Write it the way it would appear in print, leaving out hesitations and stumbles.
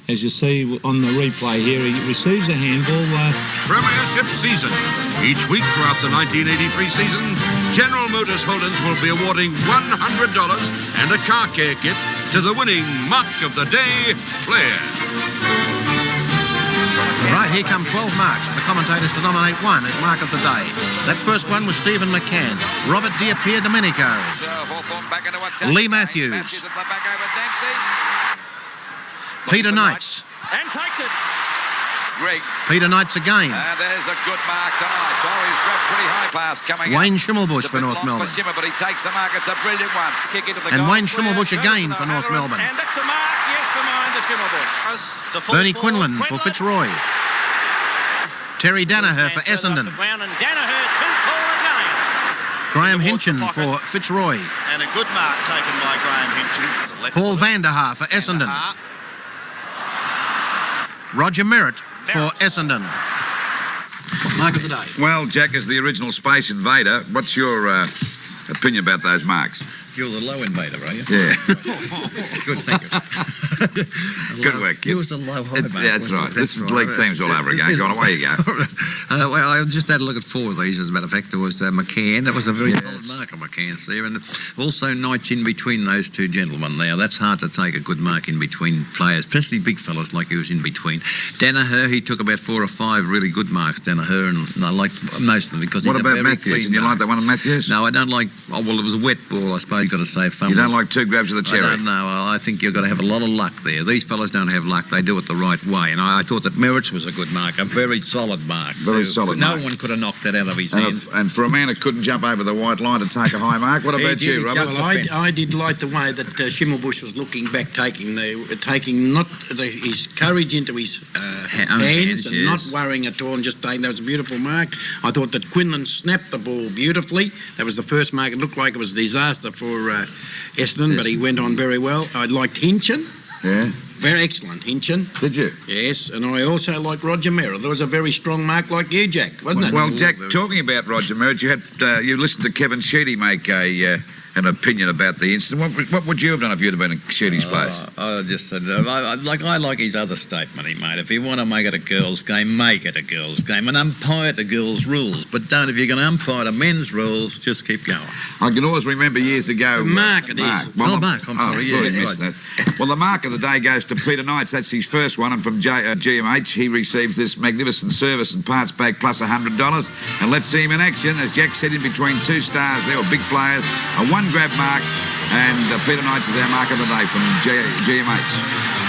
As you see on the replay here, he receives a handball. Premiership season. Each week throughout the 1983 season, General Motors Holdings will be awarding $100 and a car care kit to the winning Mark of the Day player. Right, here come 12 marks. The commentators to nominate one as Mark of the Day. That first one was Stephen McCann, Robert DiPierdomenico, Leigh Matthews, Peter Knights. And takes it. Greg. Peter Knights again. And there's a good mark tonight. Oh, he's got pretty high class coming Wayne up. Schimmelbusch for North Melbourne. But he takes the mark. It's a brilliant one. Kick into the And goal Wayne square. Schimmelbusch again for North Melbourne. And that's a mark, yes, for mine to Schimmelbusch. Bernie Quinlan for Fitzroy. Terry Danaher for Essendon. And Danaher too tall again. Graham Hinchin for Fitzroy. And a good mark taken by Graham Hinchin. Paul Vanderhaar for Essendon. Roger Merritt for Essendon. Mark of the Day. Well, Jack, as the original Space Invader, what's your opinion about those marks? You're the low invader, are you? Yeah. Good, thank you. Good work, kid. You was the low high, mate. That's right. This is league teams all over again. Go on, away you go. Well, I just had a look at four of these, as a matter of fact. There was McCann. That was a very solid mark on McCann's there. And also Knights in between those two gentlemen. Now, that's hard to take a good mark in between players, especially big fellas like he was in between. Danaher, he took about 4 or 5 really good marks, Danaher, and I like most of them because he's What about Matthews? Did you like that one of Matthews? No, I don't like... Oh, well, it was a wet ball, I suppose. You've got to say fumbles. You don't like 2 grabs of the cherry? I don't know. I think you've got to have a lot of luck there. These fellas don't have luck. They do it the right way. And I thought that Merritt's was a good mark, a very solid mark. Very solid mark. No one could have knocked that out of his hands. And for a man that couldn't jump over the white line to take a high mark, what about you, Robert? Well, I did like the way that Schimmelbusch was looking back, taking his courage into his hands and not worrying at all and just saying that was a beautiful mark. I thought that Quinlan snapped the ball beautifully. That was the first mark. It looked like it was a disaster for Essendon, but he went on very well. I liked Hinchin. Yeah. Very excellent, Hinchin. Did you? Yes, and I also like Roger Merritt. There was a very strong mark like you, Jack, wasn't it? Well, Jack, talking about Roger Merritt, you had you listened to Kevin Sheedy make an opinion about the incident. What would you have done if you'd have been in Sheedy's place? I just said, I like his other statement he made. If you want to make it a girls' game, make it a girls' game and umpire the girls' rules. But don't, if you're going to umpire the men's rules, just keep going. I can always remember years ago... Mark it is. Well, Mark, I'm sorry. I Yeah, missed that. Well, the mark of the day goes to Peter Knights. That's his first one. And from GMH, he receives this magnificent service and parts bag plus $100. And let's see him in action. As Jack said, in between 2 stars, they were big players. A 1 grab mark. And Peter Knights is our mark of the day from GMH.